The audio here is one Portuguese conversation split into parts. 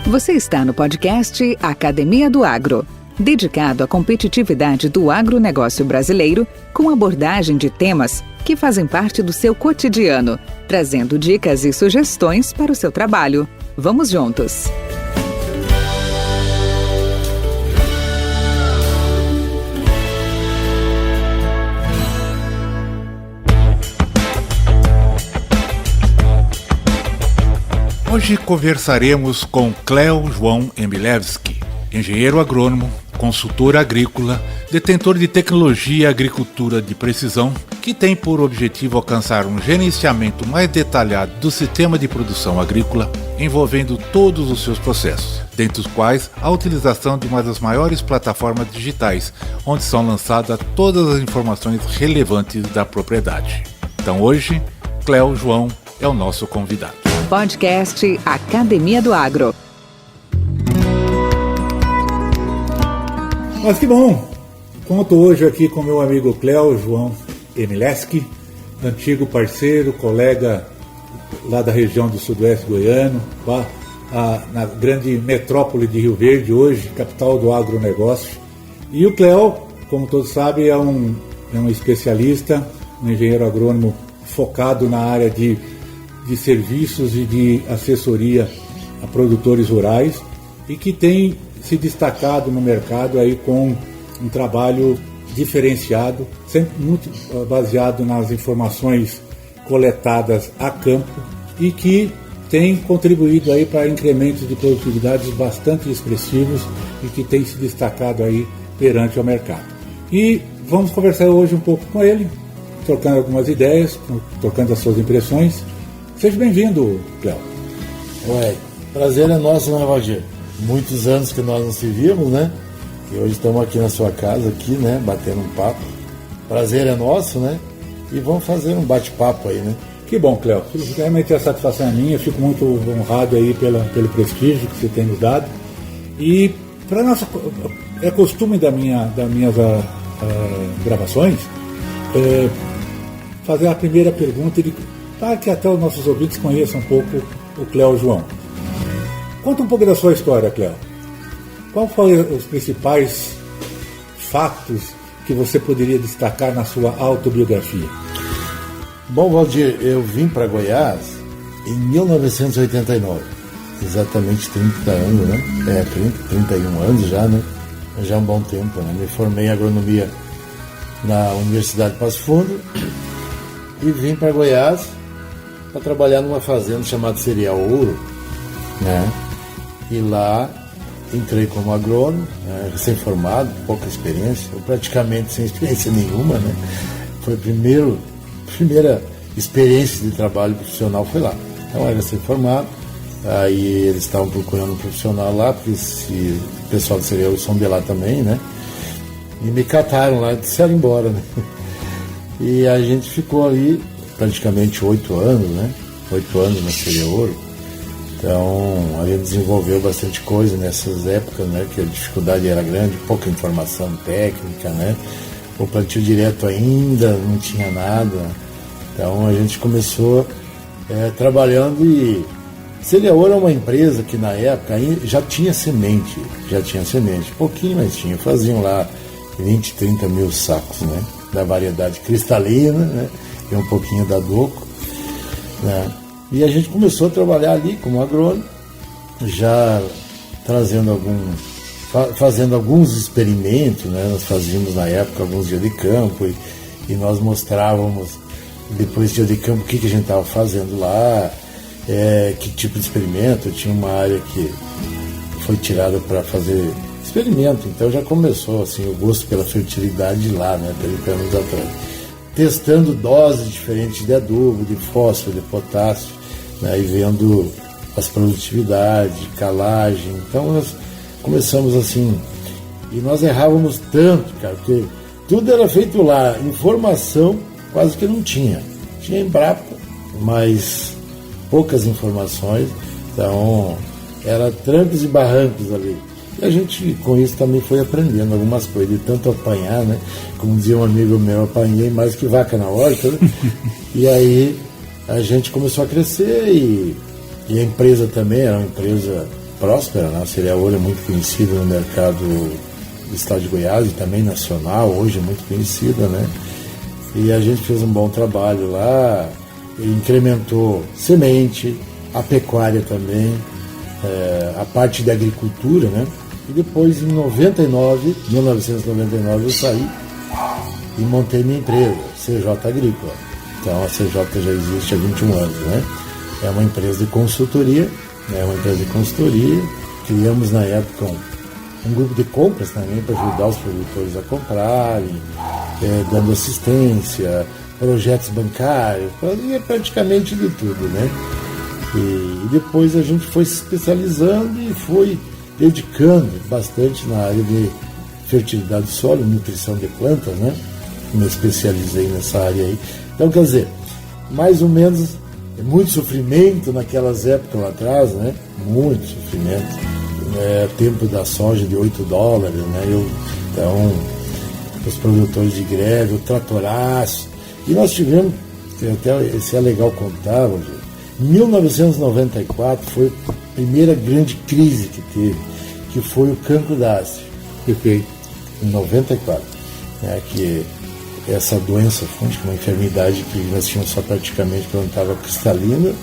Você está no podcast Academia do Agro, dedicado à competitividade do agronegócio brasileiro, com abordagem de temas que fazem parte do seu cotidiano, trazendo dicas e sugestões para o seu trabalho. Vamos juntos! Hoje conversaremos com Cleo João Emilevski, engenheiro agrônomo, consultor agrícola, detentor de tecnologia e agricultura de precisão, que tem por objetivo alcançar um gerenciamento mais detalhado do sistema de produção agrícola, envolvendo todos os seus processos, dentre os quais a utilização de uma das maiores plataformas digitais, onde são lançadas todas as informações relevantes da propriedade. Então hoje, Cleo João é o nosso convidado. Podcast Academia do Agro. Mas que bom! Conto hoje aqui com meu amigo Cleo João Emilevski, antigo parceiro, colega lá da região do Sudoeste Goiano, na grande metrópole de Rio Verde, hoje capital do agronegócio. E o Cleo, como todos sabem, é um especialista, um engenheiro agrônomo focado na área de serviços e de assessoria a produtores rurais e que tem se destacado no mercado aí com um trabalho diferenciado, sempre muito baseado nas informações coletadas a campo e que tem contribuído aí para incrementos de produtividades bastante expressivos e que tem se destacado aí perante o mercado. E vamos conversar hoje um pouco com ele, trocando algumas ideias, trocando as suas impressões. Seja bem-vindo, Cleo. Prazer é nosso, né, Valdir? Muitos anos que nós não se víamos, né? E hoje estamos aqui na sua casa, aqui, né? Batendo um papo. Prazer é nosso, né? E vamos fazer um bate-papo aí, né? Que bom, Cleo. Realmente a satisfação é minha. Eu fico muito honrado aí pelo prestígio que você tem nos dado. E para nossa, é costume das minhas gravações fazer a primeira pergunta para que até os nossos ouvintes conheçam um pouco o Cleo João. Conta um pouco da sua história, Cleo. Qual foram os principais fatos que você poderia destacar na sua autobiografia? Bom, Valdir, eu vim para Goiás em 1989, exatamente 30 anos, né? 31 anos já, né? Já é um bom tempo, né? Me formei em agronomia na Universidade de Passo Fundo e vim para Goiás para trabalhar numa fazenda chamada Cereal Ouro, né? E lá entrei como agrônomo, né? Recém-formado, pouca experiência, ou praticamente sem experiência nenhuma, né? Foi a primeira experiência de trabalho profissional foi lá. Então era recém-formado, aí eles estavam procurando um profissional lá, porque o pessoal do Cereal são de lá também, né? E me cataram lá e disseram embora, né? E a gente ficou ali praticamente 8 anos, né? 8 anos na Cereal Ouro. Então a gente desenvolveu bastante coisa nessas épocas, né? Que a dificuldade era grande, pouca informação técnica, né? O plantio direto ainda não tinha nada. Então a gente começou trabalhando e Cereal Ouro é uma empresa que na época já tinha semente, pouquinho, mas tinha, faziam lá 20, 30 mil sacos, né? Da variedade cristalina, né? E um pouquinho da Doco, né? E a gente começou a trabalhar ali como agrônomo, já fazendo alguns experimentos, né? Nós fazíamos na época alguns dias de campo e nós mostrávamos depois de dia de campo o que a gente estava fazendo lá, que tipo de experimento. Tinha uma área que foi tirada para fazer experimento, então já começou assim, o gosto pela fertilidade lá, né? 30 anos atrás. Testando doses diferentes de adubo, de fósforo, de potássio, né? E vendo as produtividades, calagem. Então nós começamos assim, e nós errávamos tanto, cara, porque tudo era feito lá, informação quase que não tinha. Tinha Embrapa, mas poucas informações, então era trancos e barrancos ali. E a gente, com isso, também foi aprendendo algumas coisas, de tanto apanhar, né? Como dizia um amigo meu, apanhei mais que vaca na horta, né? E aí a gente começou a crescer e a empresa também era uma empresa próspera, né? A cereal ouro é muito conhecida no mercado do estado de Goiás e também nacional, hoje é muito conhecida, né? E a gente fez um bom trabalho lá, incrementou semente, a pecuária também, a parte da agricultura, né? E depois, em 1999, eu saí e montei minha empresa, CJ Agrícola. Então, a CJ já existe há 21 anos, né? É uma empresa de consultoria, Criamos, na época, um grupo de compras também para ajudar os produtores a comprarem, dando assistência, projetos bancários, fazia praticamente de tudo, né? E depois a gente foi se especializando e foi dedicando bastante na área de fertilidade do solo, nutrição de plantas, né? Me especializei nessa área aí. Então, quer dizer, mais ou menos, muito sofrimento naquelas épocas lá atrás, né? Muito sofrimento. Tempo da soja de $8, né? Então, os produtores de greve, o tratoraço. E nós tivemos, até esse é legal contar, Rogério, 1994 foi a primeira grande crise que teve, que foi o cancro da haste. Perfeito. Em 94. Que essa doença fúngica, uma enfermidade que nós tínhamos só praticamente plantava a cristalina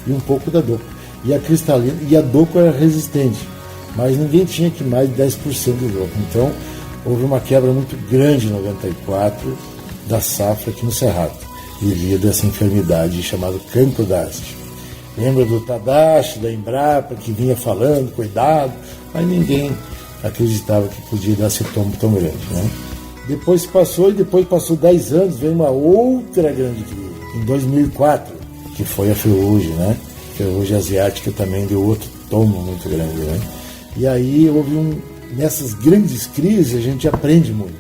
e um pouco da doco. E a cristalina e a doco era resistente, mas ninguém tinha que mais de 10% do doco. Então, houve uma quebra muito grande em 94 da safra aqui no Cerrado, devido a essa enfermidade chamada cancro da haste. Lembra do Tadashi, da Embrapa, que vinha falando, cuidado, mas ninguém acreditava que podia dar esse tombo tão grande, né? Depois passou 10 anos, veio uma outra grande crise, em 2004, que foi a ferrugem, né? A ferrugem asiática também deu outro tombo muito grande, né? E aí houve nessas grandes crises a gente aprende muito.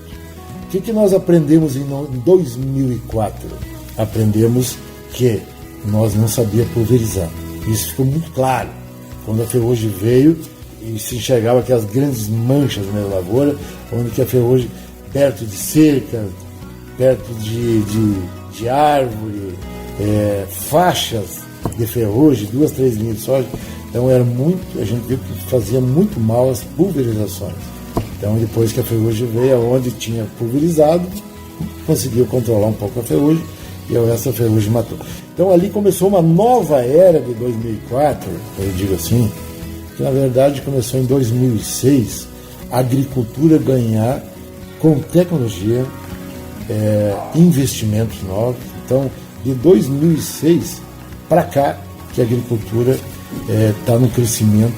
O que nós aprendemos em 2004? Aprendemos que nós não sabíamos pulverizar. Isso ficou muito claro quando a ferrugem veio e se enxergava aquelas grandes manchas na lavoura, onde que a ferrugem perto de cerca, perto de árvore, faixas de ferrugem, 2, 3 linhas de soja. Então a gente viu que fazia muito mal as pulverizações. Então depois que a ferrugem veio, onde tinha pulverizado, conseguiu controlar um pouco a ferrugem e o resto da ferrugem matou. Então ali começou uma nova era de 2004, eu digo assim, que na verdade começou em 2006, a agricultura ganhar com tecnologia, investimentos novos. Então, de 2006 para cá, que a agricultura está num crescimento,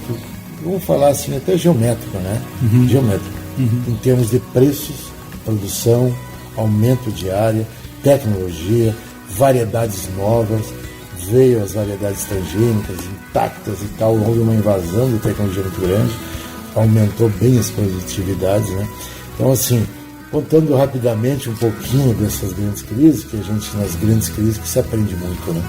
vamos falar assim, até geométrico, né? Geométrico. Em termos de preços, produção, aumento de área, tecnologia, variedades novas, veio as variedades transgênicas, intactas e tal, houve uma invasão de tecnologia muito grande, aumentou bem as produtividades, né? Então, assim, contando rapidamente um pouquinho dessas grandes crises, que a gente, nas grandes crises, que se aprende muito, né?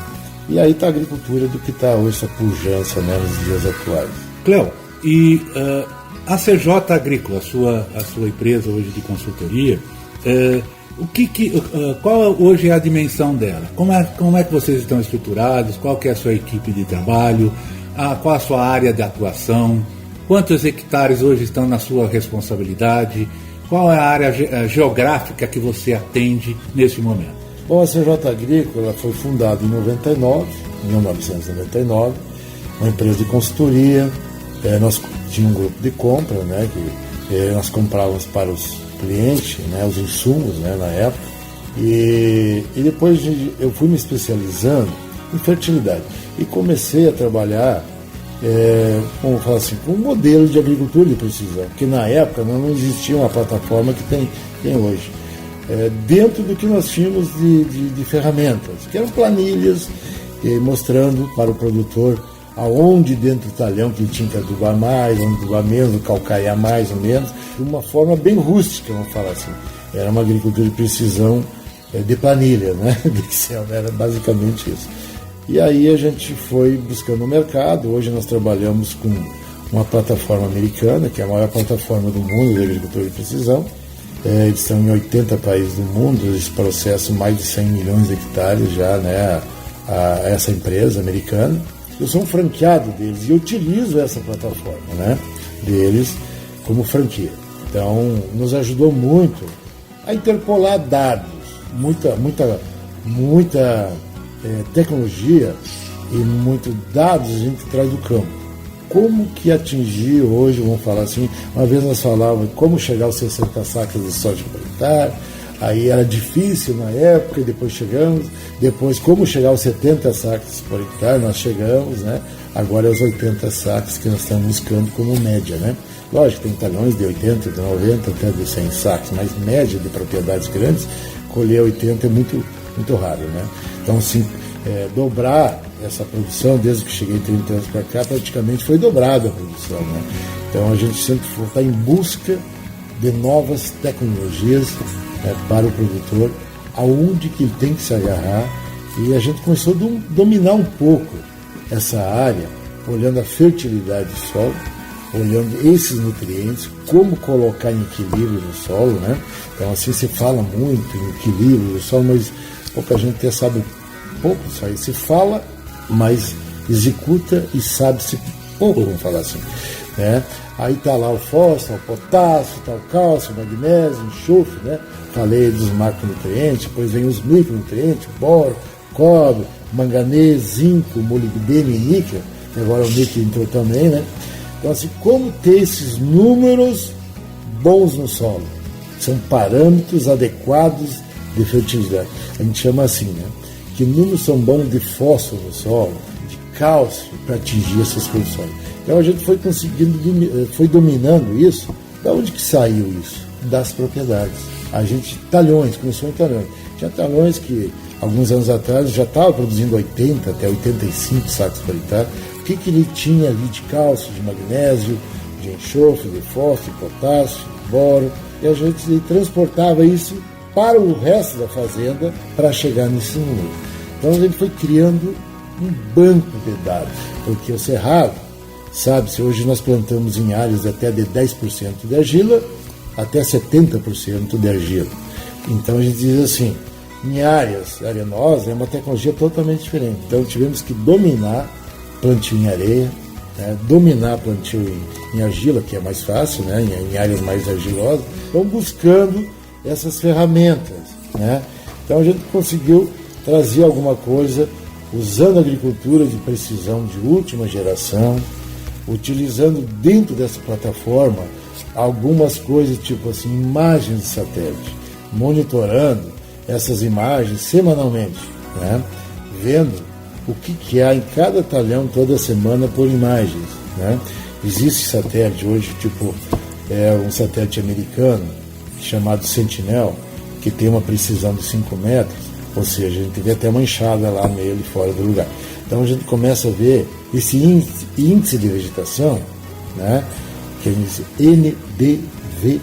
E aí está a agricultura do que está hoje, essa pujança, né, nos dias atuais. Cléo, e a CJ Agrícola, a sua empresa hoje de consultoria, qual hoje é a dimensão dela? Como é que vocês estão estruturados? Qual que é a sua equipe de trabalho? Qual a sua área de atuação? Quantos hectares hoje estão na sua responsabilidade? Qual é a área geográfica que você atende nesse momento? Bom, a CJ Agrícola foi fundada em 1999, uma empresa de consultoria. Nós tínhamos um grupo de compra, né, que nós comprávamos para os clientes, né, os insumos, né, na época. E depois eu fui me especializando em fertilidade e comecei a trabalhar como falar assim, com um modelo de agricultura de precisão, porque na época não existia uma plataforma que tem hoje. Dentro do que nós tínhamos de ferramentas, que eram planilhas mostrando para o produtor aonde dentro do talhão que ele tinha que adubar mais, onde adubar menos, calcaiar mais ou menos, de uma forma bem rústica, vamos falar assim. Era uma agricultura de precisão de planilha, né? De Excel, era basicamente isso. E aí a gente foi buscando o mercado. Hoje nós trabalhamos com uma plataforma americana, que é a maior plataforma do mundo de agricultura de precisão. Eles estão em 80 países do mundo, eles processam mais de 100 milhões de hectares já, né, a essa empresa americana. eu sou um franqueado deles e eu utilizo essa plataforma, né, deles como franquia. Então, nos ajudou muito a interpolar dados, muita tecnologia e muitos dados a gente traz do campo. Como que atingir hoje, vamos falar assim, uma vez nós falávamos como chegar aos 60 sacas de soja por hectare, aí era difícil na época, e depois chegamos, depois como chegar aos 70 sacas por hectare, nós chegamos, né? Agora é os 80 sacas que nós estamos buscando como média, né? Lógico, tem talhões de 80, de 90, até de 100 sacos, mas média de propriedades grandes, colher 80 é muito raro, né? Então, assim, dobrar essa produção, desde que cheguei 30 anos para cá, praticamente foi dobrada a produção, né? Então, a gente sempre está em busca de novas tecnologias para o produtor, aonde que ele tem que se agarrar, e a gente começou a dominar um pouco essa área, olhando a fertilidade do solo, olhando esses nutrientes, como colocar em equilíbrio no solo, né? Então, assim, se fala muito em equilíbrio do solo, mas pouca gente até sabe pouco disso aí. Se fala, mas executa e sabe-se pouco, vamos falar assim, né? Aí está lá o fósforo, o potássio, tá o cálcio, o magnésio, o enxofre, né? Falei dos macronutrientes, depois vem os micronutrientes, boro, cobre, manganês, zinco, molibdênio e níquel, agora o níquel entrou também, né? Então, assim, como ter esses números bons no solo? São parâmetros adequados de fertilidade. A gente chama assim, né? Que números são bons de fósforo no solo, de cálcio, para atingir essas condições. Então a gente foi conseguindo, foi dominando isso. Da onde que saiu isso? Das propriedades. A gente, talhões, começou em talhões. Tinha talhões que, alguns anos atrás, já estava produzindo 80 até 85 sacos por hectare. O que ele tinha ali de cálcio, de magnésio, de enxofre, de fósforo, de potássio, de boro, e a gente transportava isso para o resto da fazenda para chegar nesse número. Então a gente foi criando um banco de dados, porque o Cerrado, sabe-se, hoje nós plantamos em áreas até de 10% de argila até 70% de argila. Então a gente diz assim, em áreas arenosas é uma tecnologia totalmente diferente. Então tivemos que dominar plantio em areia, né, dominar plantio em argila, que é mais fácil, né, em áreas mais argilosas. Então buscando essas ferramentas, né? Então a gente conseguiu trazer alguma coisa usando a agricultura de precisão de última geração, utilizando dentro dessa plataforma algumas coisas tipo assim, imagens de satélite, monitorando essas imagens semanalmente, né? Vendo o que há em cada talhão toda semana por imagens, né? Existe satélite hoje, tipo um satélite americano chamado Sentinel, que tem uma precisão de 5 metros, ou seja, a gente vê até uma enxada lá nele fora do lugar. Então a gente começa a ver esse índice de vegetação, né, que é NDVI,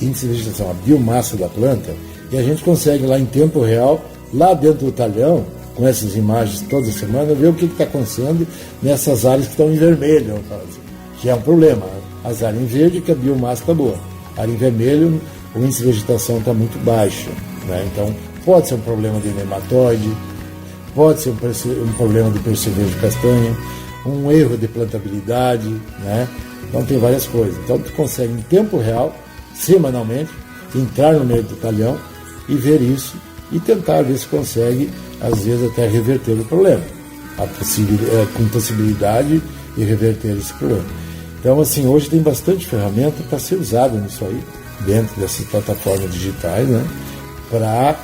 índice de vegetação, a biomassa da planta, e a gente consegue lá em tempo real, lá dentro do talhão, com essas imagens toda semana, ver o que está acontecendo nessas áreas que estão em vermelho, vamos falar assim, que é um problema. As áreas em verde, que a biomassa está boa. A área em vermelho, o índice de vegetação está muito baixo, né? Então pode ser um problema de nematóide, pode ser um problema de percevejo de castanha, um erro de plantabilidade, né? Então tem várias coisas. Então tu consegue em tempo real, semanalmente, entrar no meio do talhão e ver isso e tentar ver se consegue, às vezes, até reverter o problema, com possibilidade de reverter esse problema. Então, assim, hoje tem bastante ferramenta para ser usada nisso aí, dentro dessas plataformas digitais, né, para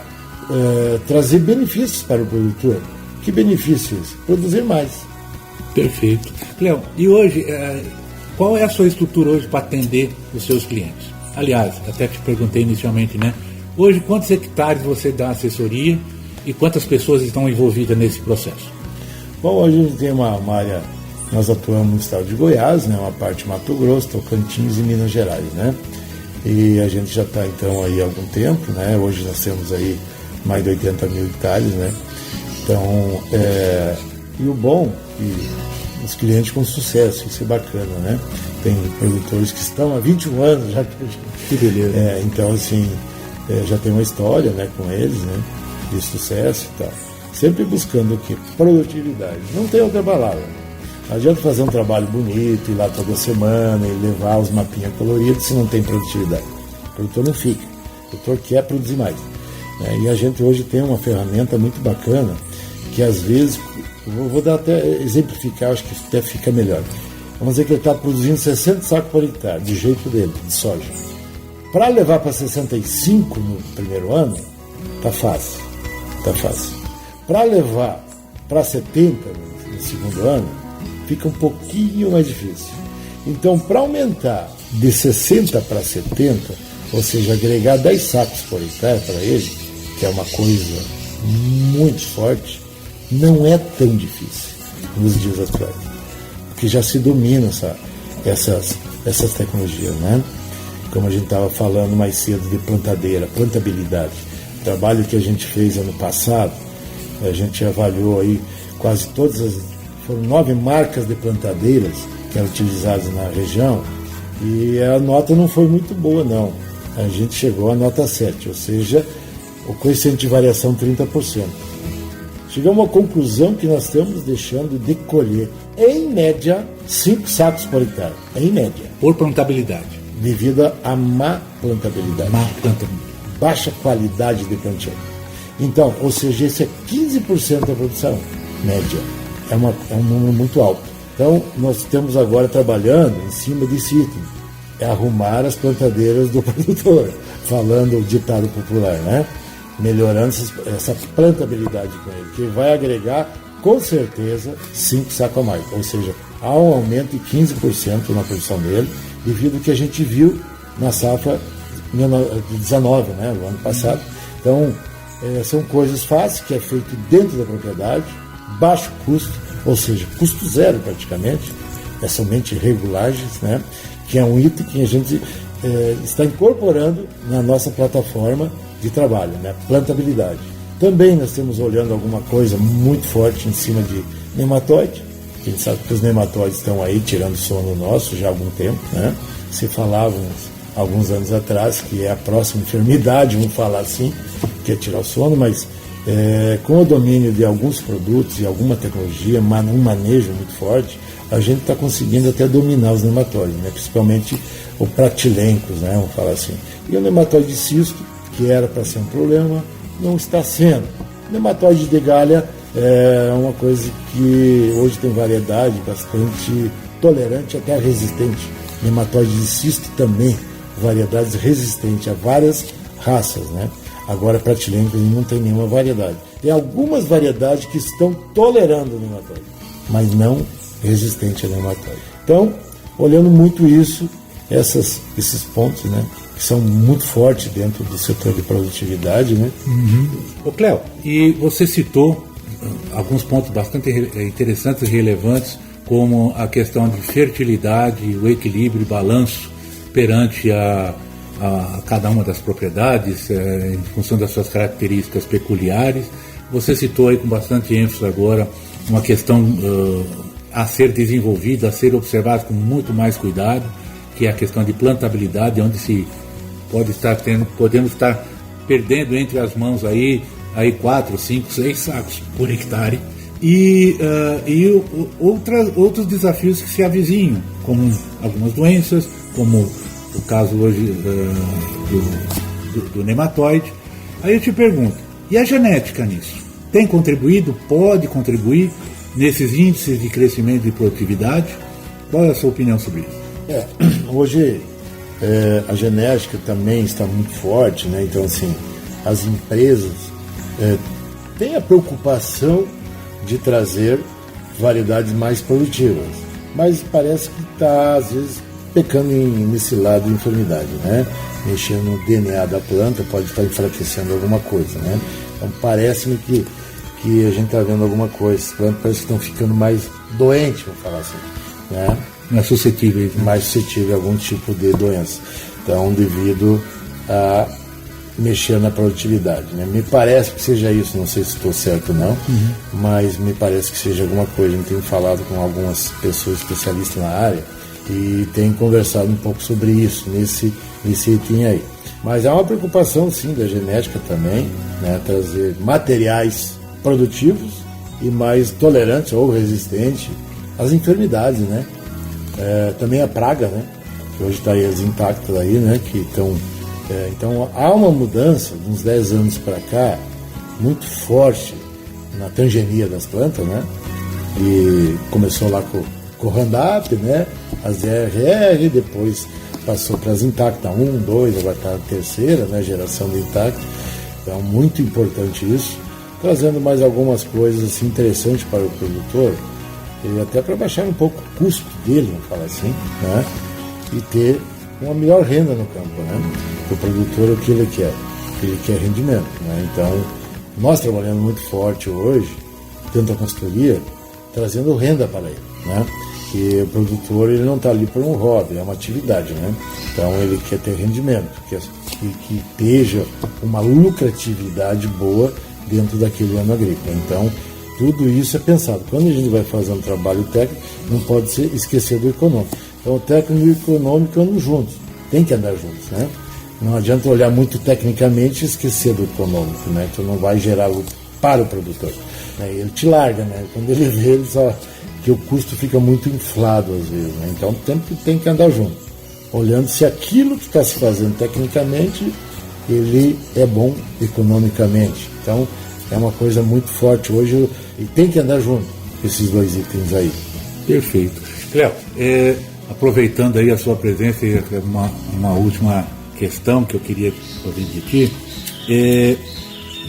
trazer benefícios para o produtor. Que benefícios? Produzir mais. Perfeito. Cleo, e hoje, qual é a sua estrutura hoje para atender os seus clientes? Aliás, até te perguntei inicialmente, né? Hoje, quantos hectares você dá assessoria e quantas pessoas estão envolvidas nesse processo? Bom, hoje a gente tem uma área, nós atuamos no estado de Goiás, né, uma parte Mato Grosso, Tocantins e Minas Gerais, né? E a gente já está, então, aí há algum tempo, né? Hoje nós temos aí mais de 80 mil hectares, né? Então, e o bom, e os clientes com sucesso, isso é bacana, né? Tem produtores que estão há 21 anos já. Que beleza. Então, assim, já tem uma história, né, com eles, né, de sucesso e tal. sempre buscando o quê? Produtividade. Não tem outra palavra. Não adianta fazer um trabalho bonito, ir lá toda semana e levar os mapinhas coloridos se não tem produtividade. O produtor não fica. O produtor quer produzir mais. E a gente hoje tem uma ferramenta muito bacana que às vezes, vou dar até exemplificar, acho que até fica melhor. Vamos dizer que ele está produzindo 60 sacos por hectare, do jeito dele, de soja. Para levar para 65 no primeiro ano, tá fácil. Para levar para 70 no segundo ano, fica um pouquinho mais difícil. Então, para aumentar de 60 para 70, ou seja, agregar 10 sacos por hectare para ele, que é uma coisa muito forte, não é tão difícil nos dias atuais, porque já se domina essas tecnologias, né? Como a gente estava falando mais cedo de plantadeira, plantabilidade. O trabalho que a gente fez ano passado, a gente avaliou aí quase foram 9 marcas de plantadeiras que eram utilizadas na região, e a nota não foi muito boa, não. A gente chegou à nota 7, ou seja, o coeficiente de variação 30%. Chegamos à conclusão que nós estamos deixando de colher, em média, 5 sacos por hectare. Em média. Por plantabilidade. Devido à má plantabilidade. Baixa qualidade de plantio. Então, ou seja, esse é 15% da produção média. É um número muito alto. Então, nós estamos agora trabalhando em cima desse item. É arrumar as plantadeiras do produtor. Falando o ditado popular, né? Melhorando essa plantabilidade com ele, que vai agregar, com certeza, 5 sacos a mais. Ou seja, há um aumento de 15% na produção dele, devido ao que a gente viu na safra de 19, né, o ano passado. Então, são coisas fáceis, que é feito dentro da propriedade, baixo custo, ou seja, custo zero praticamente, é somente regulagens, né, que é um item que a gente está incorporando na nossa plataforma de trabalho, né, plantabilidade. Também nós estamos olhando alguma coisa muito forte em cima de nematóide. A gente sabe que os nematóides estão aí tirando sono nosso já há algum tempo, né? Se falava alguns anos atrás que é a próxima enfermidade, vamos falar assim, que é tirar o sono, mas com o domínio de alguns produtos e alguma tecnologia, um manejo muito forte, a gente está conseguindo até dominar os nematóides, né? Principalmente o pratilencos, né? Vamos falar assim. E o nematóide de cisto, que era para ser um problema, não está sendo. O nematóide de galha é uma coisa que hoje tem variedade bastante tolerante, até resistente. Nematóide de cisto também, variedades resistentes a várias raças, né? Agora, pratilencos não tem nenhuma variedade. Tem algumas variedades que estão tolerando o nematóide, mas não resistente a nematóide. Então, olhando muito isso, esses pontos, né, que são muito fortes dentro do setor de produtividade, né? Ô Cléo, e você citou alguns pontos bastante interessantes e relevantes, como a questão de fertilidade, o equilíbrio e balanço perante a cada uma das propriedades, em função das suas características peculiares. Você citou aí com bastante ênfase agora uma questão a ser desenvolvida, a ser observada com muito mais cuidado, que é a questão de plantabilidade, onde se podemos estar perdendo entre as mãos aí 4, 5, 6 sacos por hectare, e outros desafios que se avizinham, como algumas doenças, como o caso hoje do nematóide. Aí eu te pergunto, e a genética nisso? Tem contribuído? Pode contribuir nesses índices de crescimento e produtividade? Qual é a sua opinião sobre isso? Hoje a genética também está muito forte, né? Então, assim, as empresas têm a preocupação de trazer variedades mais produtivas, mas parece que está, às vezes, pecando nesse lado de enfermidade, né? Mexendo no DNA da planta pode estar enfraquecendo alguma coisa, né? Então, parece-me que a gente está vendo alguma coisa. As plantas parece que estão ficando mais doentes, vamos falar assim, né? Mais suscetíveis, né? Mais suscetíveis a algum tipo de doença. Então, devido a mexer na produtividade, né? Me parece que seja isso, não sei se estou certo ou não, mas me parece que seja alguma coisa. A gente tem falado com algumas pessoas especialistas na área e tem conversado um pouco sobre isso, nesse item aí. Mas há uma preocupação, sim, da genética também, né? Trazer materiais produtivos e mais tolerantes ou resistentes às enfermidades, né? Também a praga, né? Que hoje está aí as intactas aí, né? Que estão... então há uma mudança de uns 10 anos para cá muito forte na transgenia das plantas, né? E começou lá com o Roundup, né? As DRR, depois passou para as Intacta 1, 2, agora está a terceira, né? Geração de Intacta. Então, muito importante isso. Trazendo mais algumas coisas assim, interessantes para o produtor, e até para baixar um pouco o custo dele, vamos falar assim, né? E ter uma melhor renda no campo, né? O produtor, o que ele quer? Ele quer rendimento, né? Então, nós trabalhamos muito forte hoje, dentro da consultoria, trazendo renda para ele, né? Que o produtor, ele não está ali por um hobby, é uma atividade, né? Então ele quer ter rendimento, que esteja uma lucratividade boa dentro daquele ano agrícola. Então tudo isso é pensado. Quando a gente vai fazer um trabalho técnico, não pode esquecer do econômico. Então o técnico e o econômico andam juntos, tem que andar juntos, né? Não adianta olhar muito tecnicamente e esquecer do econômico, né? Tu não vai gerar lucro para o produtor. Ele te larga, né? Quando ele vê, ele só... que o custo fica muito inflado às vezes, né? Então tem que andar junto, olhando se aquilo que está se fazendo tecnicamente, ele é bom economicamente. Então é uma coisa muito forte hoje e tem que andar junto, esses dois itens aí. Perfeito. Cléo, aproveitando aí a sua presença e uma última questão que eu queria ouvir de ti,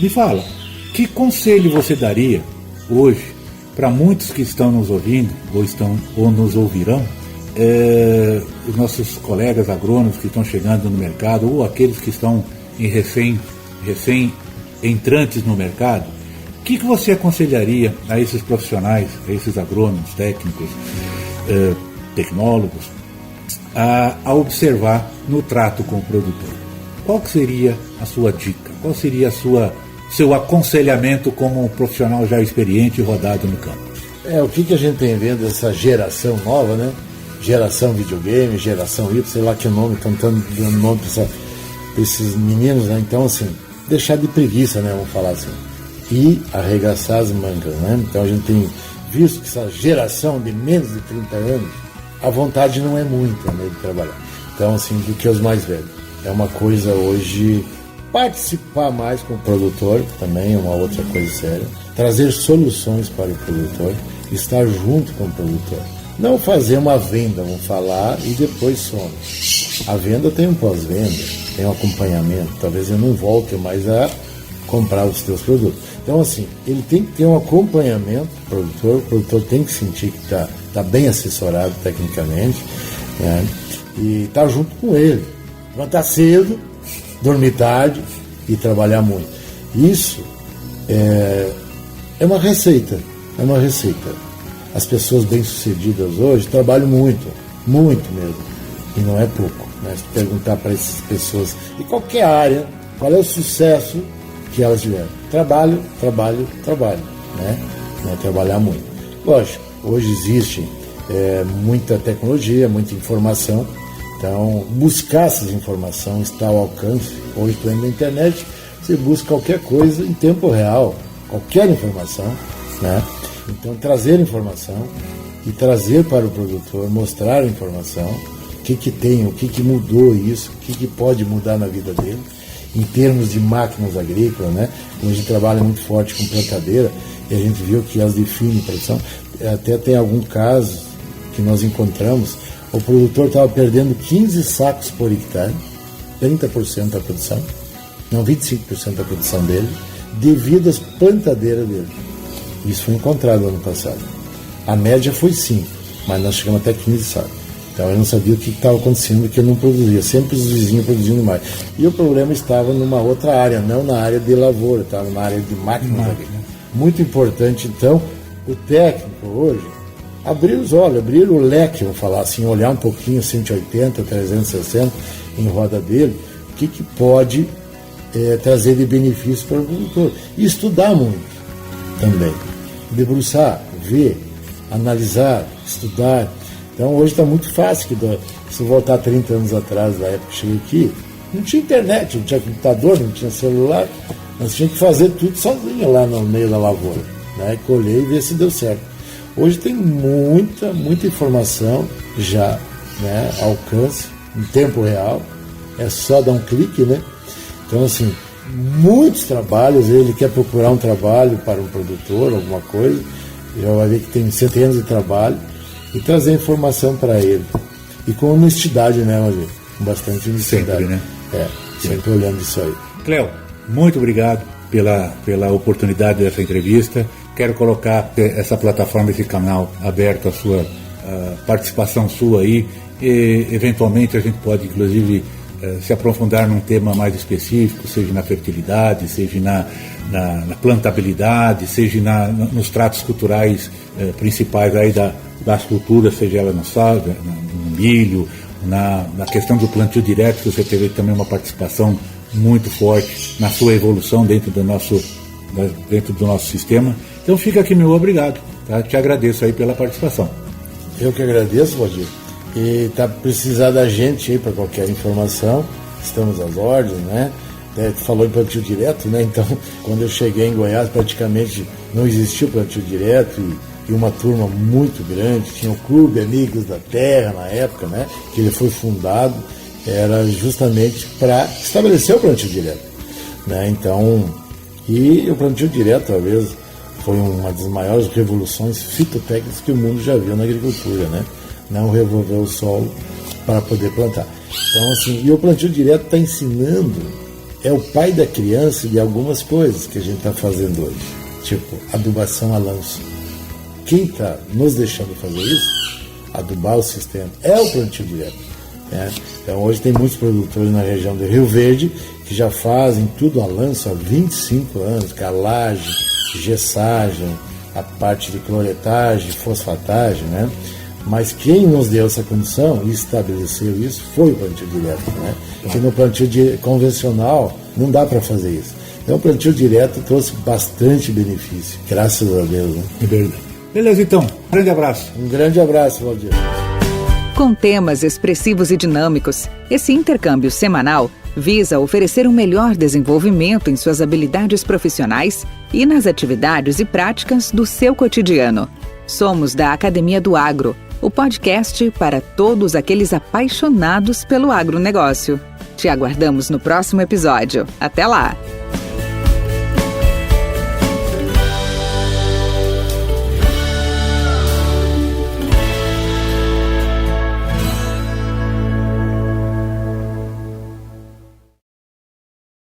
me fala, que conselho você daria hoje para muitos que estão nos ouvindo ou nos ouvirão, os nossos colegas agrônomos que estão chegando no mercado ou aqueles que estão em recém entrantes no mercado, o que você aconselharia a esses profissionais, a esses agrônomos, técnicos, tecnólogos, a observar no trato com o produtor? Qual que seria a sua dica? Qual seria seu aconselhamento como um profissional já experiente e rodado no campo? O que a gente tem vendo essa geração nova, né? Geração videogame, geração Y, sei lá que nome, estão dando nome para esses meninos, né? Então, assim, deixar de preguiça, né? Vamos falar assim. E arregaçar as mangas, né? Então a gente tem visto que essa geração de menos de 30 anos, a vontade não é muita, né, de trabalhar. Então, assim, do que os mais velhos. É uma coisa hoje... Participar mais com o produtor também é uma outra coisa séria. Trazer soluções para o produtor, estar junto com o produtor. Não fazer uma venda, vamos falar, e depois some. A venda tem um pós-venda, tem um acompanhamento. Talvez eu não volte mais a comprar os teus produtos. Então, assim, ele tem que ter um acompanhamento do produtor. O produtor tem que sentir que está bem assessorado tecnicamente, né? E estar junto com ele. Levantar cedo, dormir tarde e trabalhar muito. Isso é uma receita. É uma receita. As pessoas bem-sucedidas hoje trabalham muito, muito mesmo. E não é pouco, né? Se perguntar para essas pessoas de qualquer área, qual é o sucesso que elas tiveram? Trabalho, trabalho, trabalho, né? Não é trabalhar muito. Lógico, hoje existe muita tecnologia, muita informação. Então, buscar essas informações está ao alcance. Hoje, tu entra na internet, você busca qualquer coisa em tempo real, qualquer informação, né? Então, trazer informação e trazer para o produtor, mostrar a informação, o que tem, o que mudou isso, o que pode mudar na vida dele, em termos de máquinas agrícolas, né? Então, a gente trabalha muito forte com plantadeira e a gente viu que elas definem produção. Até tem algum caso que nós encontramos. O produtor estava perdendo 15 sacos por hectare, 30% da produção, não 25% da produção dele, devido às plantadeiras dele. Isso foi encontrado ano passado. A média foi 5, mas nós chegamos até 15 sacos. Então eu não sabia o que estava acontecendo, porque eu não produzia, sempre os vizinhos produzindo mais. E o problema estava numa outra área, não na área de lavoura, estava na área de máquinas agrícolas. Muito importante, então, o técnico hoje, abrir os olhos, abrir o leque, vamos falar assim, olhar um pouquinho, 180, 360 em roda dele, o que pode trazer de benefício para o produtor. E estudar muito também. Debruçar, ver, analisar, estudar. Então hoje está muito fácil, se eu voltar 30 anos atrás, da época que cheguei aqui, Não tinha internet, não tinha computador, não tinha celular. Nós tínhamos que fazer tudo sozinho lá no meio da lavoura, né? Colher e ver se deu certo. Hoje tem muita informação já, né, ao alcance, em tempo real. É só dar um clique, né? Então, assim, muitos trabalhos. Ele quer procurar um trabalho para um produtor, alguma coisa, já vai ver que tem centenas de trabalhos, e trazer informação para ele. E com honestidade, né, Rodrigo? Com bastante honestidade. Sempre, né? Sempre olhando isso aí. Cléo, muito obrigado pela oportunidade dessa entrevista. Quero colocar essa plataforma, esse canal aberto à sua participação sua aí. E, eventualmente, a gente pode, inclusive, se aprofundar num tema mais específico, seja na fertilidade, seja na plantabilidade, seja nos tratos culturais principais aí das culturas, seja ela no soja, no milho, na questão do plantio direto, que você teve também uma participação muito forte na sua evolução dentro do nosso sistema. Então fica aqui meu obrigado, tá? Te agradeço aí pela participação. Eu que agradeço, Valdir. E tá precisar da gente aí para qualquer informação, estamos às ordens, né? Tu falou em plantio direto, né? Então, quando eu cheguei em Goiás, praticamente não existia o plantio direto e uma turma muito grande. Tinha o Clube Amigos da Terra na época, né? Que ele foi fundado, era justamente para estabelecer o plantio direto, né? Então, e o plantio direto, talvez, foi uma das maiores revoluções fitotécnicas que o mundo já viu na agricultura, né? Não revolver o solo para poder plantar. Então, assim, e o plantio direto está ensinando, é o pai da criança de algumas coisas que a gente está fazendo hoje, tipo adubação a lanço. Quem está nos deixando fazer isso, adubar o sistema, é o plantio direto, né? Então, hoje tem muitos produtores na região do Rio Verde que já fazem tudo a lanço há 25 anos, calagem, gessagem, a parte de cloretagem, fosfatagem, né? Mas quem nos deu essa condição e estabeleceu isso foi o plantio direto, né? Porque no plantio convencional não dá para fazer isso. Então o plantio direto trouxe bastante benefício, graças a Deus, né? É verdade. Beleza, então. Grande abraço. Um grande abraço, Valdir. Com temas expressivos e dinâmicos, esse intercâmbio semanal visa oferecer um melhor desenvolvimento em suas habilidades profissionais e nas atividades e práticas do seu cotidiano. Somos da Academia do Agro, o podcast para todos aqueles apaixonados pelo agronegócio. Te aguardamos no próximo episódio. Até lá!